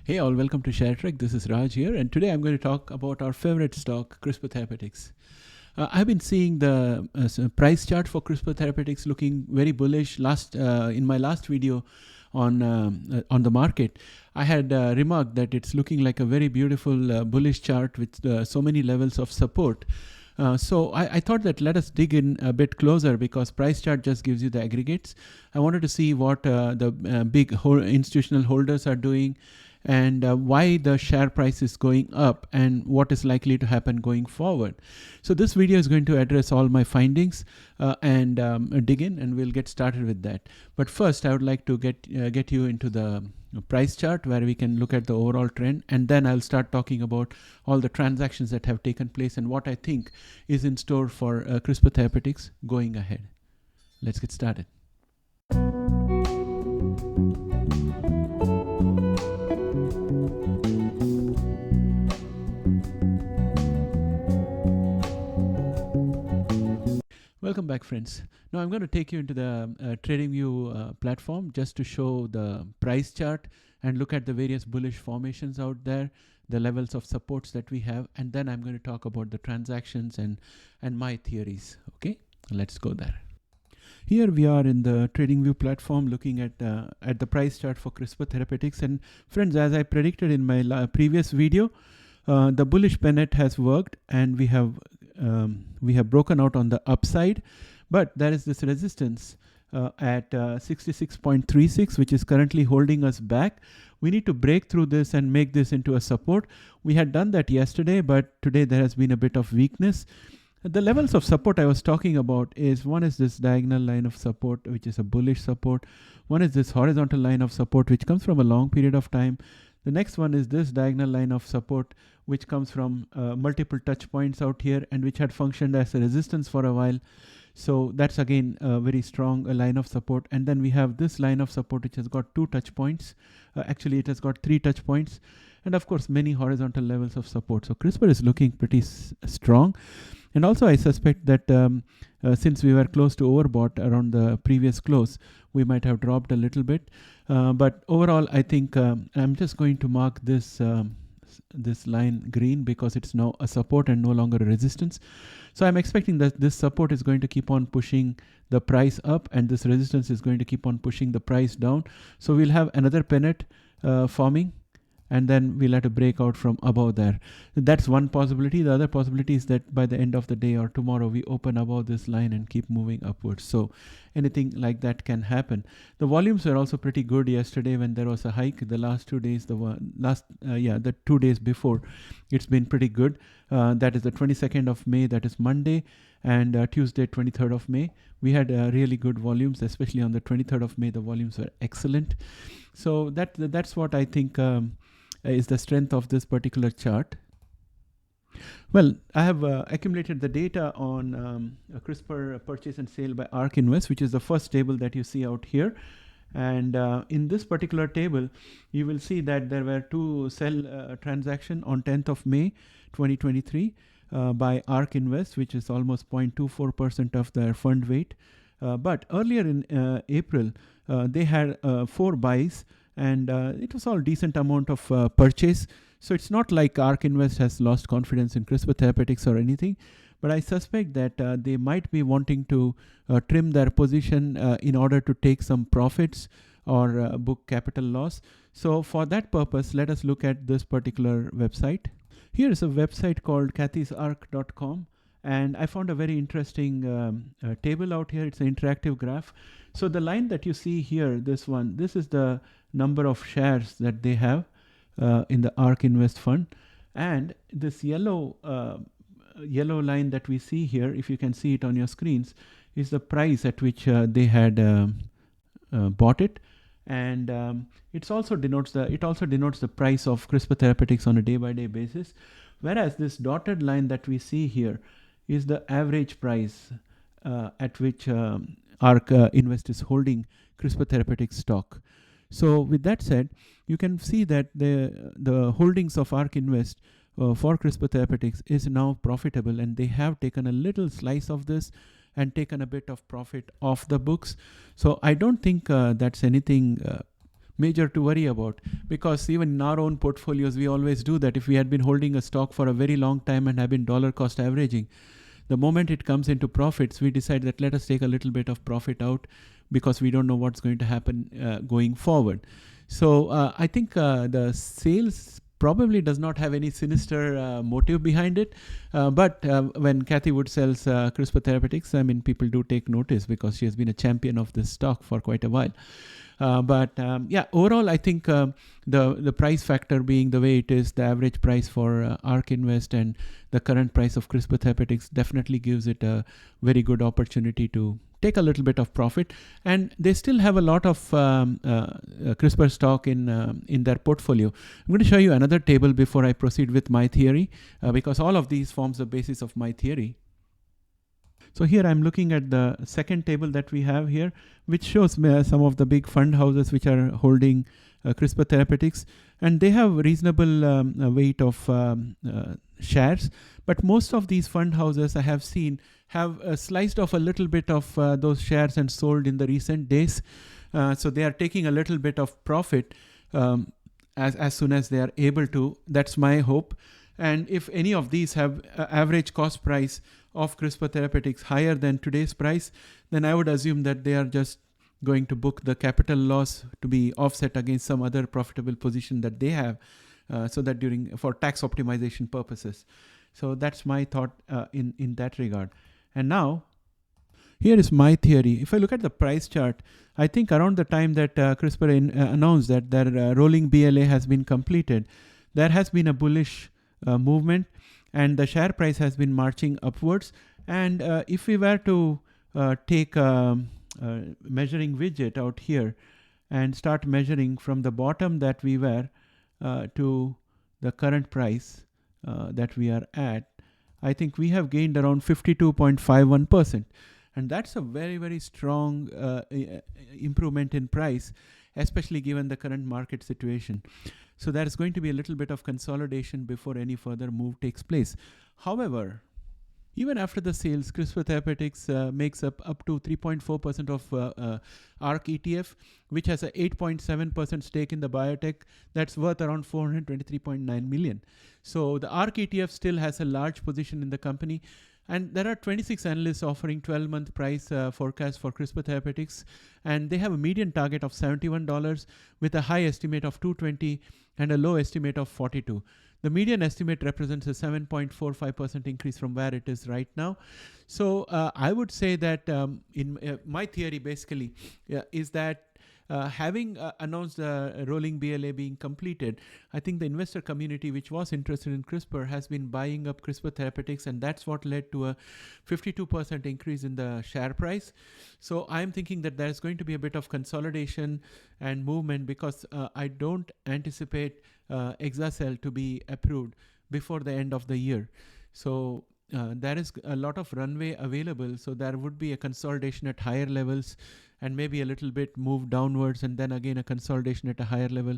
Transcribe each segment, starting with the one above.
Hey all, welcome to ShareTrek. This is Raj here, and today I'm going to talk about our favorite stock, CRISPR Therapeutics. I've been seeing the price chart for CRISPR Therapeutics looking very bullish. In my last video on the market, I had remarked that it's looking like a very beautiful bullish chart with so many levels of support. So I thought that let us dig in a bit closer, because price chart just gives you the aggregates. I wanted to see what the big institutional holders are doing, and why the share price is going up and what is likely to happen going forward. So this video is going to address all my findings and dig in, and we'll get started with that. But first I would like to get you into the price chart where we can look at the overall trend, and then I'll start talking about all the transactions that have taken place and what I think is in store for CRISPR Therapeutics going ahead. Let's get started. Welcome back, friends. Now I'm going to take you into the TradingView platform just to show the price chart and look at the various bullish formations out there, the levels of supports that we have, and then I'm going to talk about the transactions and my theories. Okay, let's go there. Here we are in the TradingView platform looking at the price chart for CRISPR Therapeutics. And friends, as I predicted in my previous video, the bullish pennant has worked, and we have broken out on the upside, but there is this resistance at 66.36, which is currently holding us back. We need to break through this and make this into a support. We had done that yesterday, but today there has been a bit of weakness. The levels of support I was talking about is, one is this diagonal line of support, which is a bullish support. One is this horizontal line of support, which comes from a long period of time. The next one is this diagonal line of support, which comes from multiple touch points out here, and which had functioned as a resistance for a while. So that's again a very strong line of support. And then we have this line of support, which has got 2 touch points. Actually, it has got 3 touch points. And of course, many horizontal levels of support. So CRISPR is looking pretty strong. And also, I suspect that since we were close to overbought around the previous close, we might have dropped a little bit. But overall, I think I'm just going to mark this line green, because it's now a support and no longer a resistance. So I'm expecting that this support is going to keep on pushing the price up, and this resistance is going to keep on pushing the price down. So we'll have another pennant forming, and then we'll have to break out from above there. That's one possibility. The other possibility is that by the end of the day or tomorrow, we open above this line and keep moving upwards. So anything like that can happen. The volumes were also pretty good yesterday when there was a hike. The last 2 days, the 2 days before, it's been pretty good. That is the 22nd of May, that is Monday, and Tuesday, 23rd of May. We had really good volumes, especially on the 23rd of May. The volumes were excellent. So that's what I think is the strength of this particular chart. Well, I have accumulated the data on CRISPR purchase and sale by ARK Invest, which is the first table that you see out here. And in this particular table, you will see that there were 2 sell transactions on 10th of May 2023 by ARK Invest, which is almost 0.24% of their fund weight. But earlier in April, they had 4 buys, and it was all decent amount of purchase. So it's not like ARK Invest has lost confidence in CRISPR Therapeutics or anything, but I suspect that they might be wanting to trim their position in order to take some profits or book capital loss. So for that purpose, let us look at this particular website. Here is a website called kathysark.com. And I found a very interesting table out here. It's an interactive graph. So the line that you see here, this is the number of shares that they have in the ARK Invest fund. And this yellow line that we see here, if you can see it on your screens, is the price at which they had bought it. And it also denotes the price of CRISPR Therapeutics on a day-by-day basis. Whereas this dotted line that we see here is the average price at which ARK Invest is holding CRISPR Therapeutics stock. So with that said, you can see that the holdings of ARK Invest for CRISPR Therapeutics is now profitable, and they have taken a little slice of this and taken a bit of profit off the books. So I don't think that's anything major to worry about, because even in our own portfolios, we always do that. If we had been holding a stock for a very long time and have been dollar cost averaging, the moment it comes into profits, we decide that let us take a little bit of profit out because we don't know what's going to happen going forward. So I think the sales probably does not have any sinister motive behind it. But when Kathy Wood sells CRISPR Therapeutics, I mean, people do take notice because she has been a champion of this stock for quite a while. Yeah, overall, I think the price factor being the way it is, the average price for ARK Invest and the current price of CRISPR Therapeutics definitely gives it a very good opportunity to take a little bit of profit. And they still have a lot of CRISPR stock in their portfolio. I'm going to show you another table before I proceed with my theory, because all of these forms the basis of my theory. So here I'm looking at the second table that we have here, which shows some of the big fund houses which are holding CRISPR Therapeutics, and they have reasonable weight of shares. But most of these fund houses I have seen have sliced off a little bit of those shares and sold in the recent days. So they are taking a little bit of profit as soon as they are able to. That's my hope. And if any of these have average cost price of CRISPR Therapeutics higher than today's price, then I would assume that they are just going to book the capital loss to be offset against some other profitable position that they have, so that for tax optimization purposes. So that's my thought in that regard. And now, here is my theory. If I look at the price chart, I think around the time that CRISPR announced that their rolling BLA has been completed, there has been a bullish movement, and the share price has been marching upwards. And if we were to take a measuring widget out here and start measuring from the bottom that we were to the current price that we are at, I think we have gained around 52.51%. And that's a very, very strong improvement in price, especially given the current market situation. So there's going to be a little bit of consolidation before any further move takes place. However, even after the sales, CRISPR Therapeutics makes up to 3.4% of ARK ETF, which has a 8.7% stake in the biotech that's worth around 423.9 million. So the ARK ETF still has a large position in the company. And there are 26 analysts offering 12-month price forecast for CRISPR Therapeutics. And they have a median target of $71 with a high estimate of $220 and a low estimate of $42. The median estimate represents a 7.45% increase from where it is right now. So I would say that in my theory basically is that having announced the rolling BLA being completed, I think the investor community which was interested in CRISPR has been buying up CRISPR Therapeutics, and that's what led to a 52% increase in the share price. So I'm thinking that there's going to be a bit of consolidation and movement, because I don't anticipate Exaccel to be approved before the end of the year. So there is a lot of runway available, so there would be a consolidation at higher levels and maybe a little bit move downwards, and then again a consolidation at a higher level.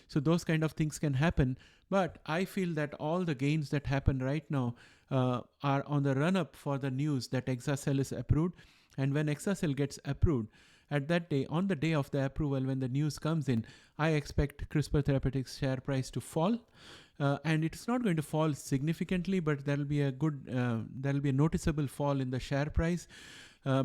So those kind of things can happen. But I feel that all the gains that happen right now are on the run up for the news that Exaccel is approved. And when Exaccel gets approved, at that day, on the day of the approval, when the news comes in, I expect CRISPR Therapeutics share price to fall. And it's not going to fall significantly, but there will be a noticeable fall in the share price,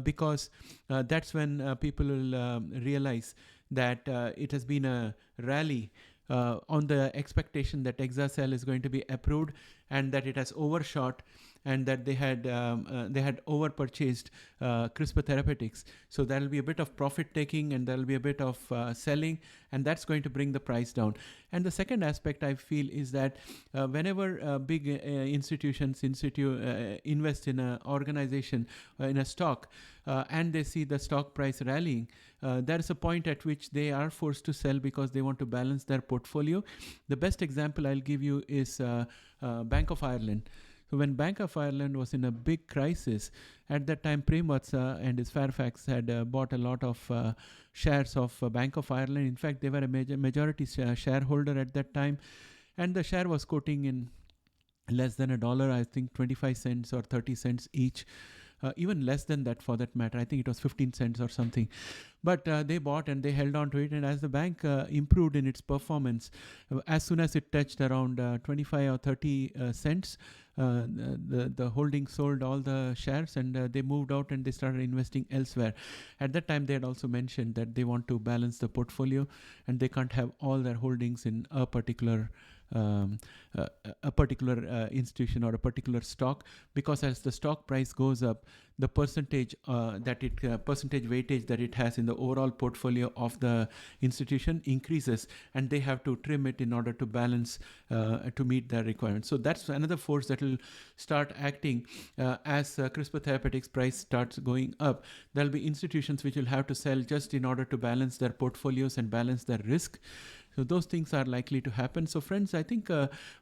because that's when people will realize that it has been a rally on the expectation that Exaccel is going to be approved, and that it has overshot, and that they had over purchased CRISPR Therapeutics. So there will be a bit of profit taking, and there will be a bit of selling, and that's going to bring the price down. And the second aspect I feel is that whenever big institutions invest in an organization, in a stock, and they see the stock price rallying, there is a point at which they are forced to sell because they want to balance their portfolio. The best example I'll give you is Bank of Ireland. So when Bank of Ireland was in a big crisis, at that time Prem Watsa and his Fairfax had bought a lot of shares of Bank of Ireland. In fact, they were a majority shareholder at that time, and the share was quoting in less than $1, I think 25 cents or 30 cents each. even less than that for that matter. I think it was 15 cents or something. But they bought and they held on to it. And as the bank improved in its performance, as soon as it touched around 25 or 30 cents, the holding sold all the shares, and they moved out and they started investing elsewhere. At that time, they had also mentioned that they want to balance the portfolio and they can't have all their holdings in a particular um, institution or a particular stock, because as the stock price goes up, the percentage percentage weightage that it has in the overall portfolio of the institution increases, and they have to trim it in order to balance to meet their requirements. So that's another force that will start acting as CRISPR Therapeutics price starts going up. There'll be institutions which will have to sell just in order to balance their portfolios and balance their risk. So those things are likely to happen. So friends, I think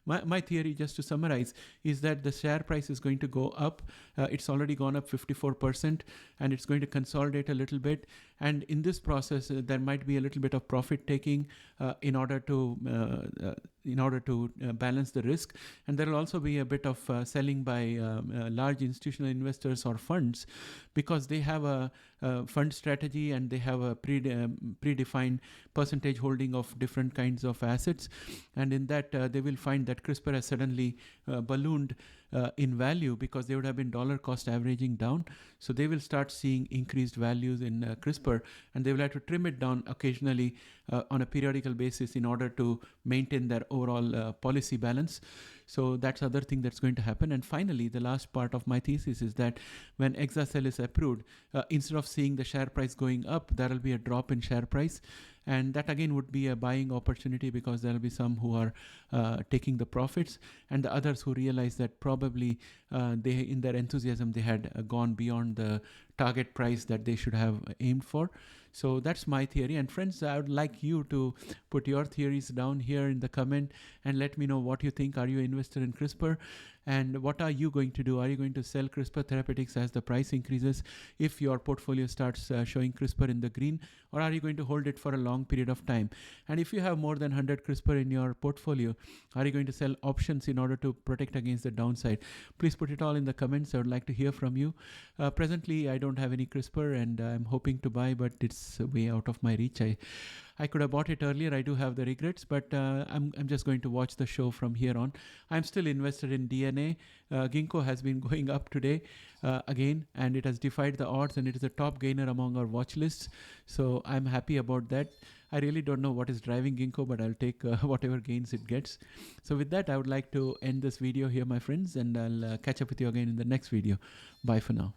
my theory, just to summarize, is that the share price is going to go up. It's already gone up 54%, and it's going to consolidate a little bit. And in this process, there might be a little bit of profit taking in order to balance the risk. And there will also be a bit of selling by large institutional investors or funds, because they have a fund strategy and they have a predefined percentage holding of different kinds of assets. And in that, they will find that CRISPR has suddenly ballooned in value, because they would have been dollar cost averaging down. So they will start seeing increased values in CRISPR, and they will have to trim it down occasionally on a periodical basis in order to maintain their overall policy balance. So that's other thing that's going to happen. And finally, the last part of my thesis is that when Exacel is approved, instead of seeing the share price going up, there will be a drop in share price. And that again would be a buying opportunity, because there will be some who are taking the profits, and the others who realize that probably they, in their enthusiasm, they had gone beyond the target price that they should have aimed for. So that's my theory. And friends, I would like you to put your theories down here in the comment and let me know what you think. Are you invested in CRISPR? And what are you going to do? Are you going to sell CRISPR Therapeutics as the price increases if your portfolio starts showing CRISPR in the green? Or are you going to hold it for a long period of time? And if you have more than 100 CRISPR in your portfolio, are you going to sell options in order to protect against the downside? Please put it all in the comments. I would like to hear from you. Presently, I don't have any CRISPR, and I'm hoping to buy, but it's way out of my reach. I could have bought it earlier. I do have the regrets, but I'm just going to watch the show from here on. I'm still invested in DNA. Ginkgo has been going up today again, and it has defied the odds, and it is a top gainer among our watch lists. So I'm happy about that. I really don't know what is driving Ginkgo, but I'll take whatever gains it gets. So with that, I would like to end this video here, my friends, and I'll catch up with you again in the next video. Bye for now.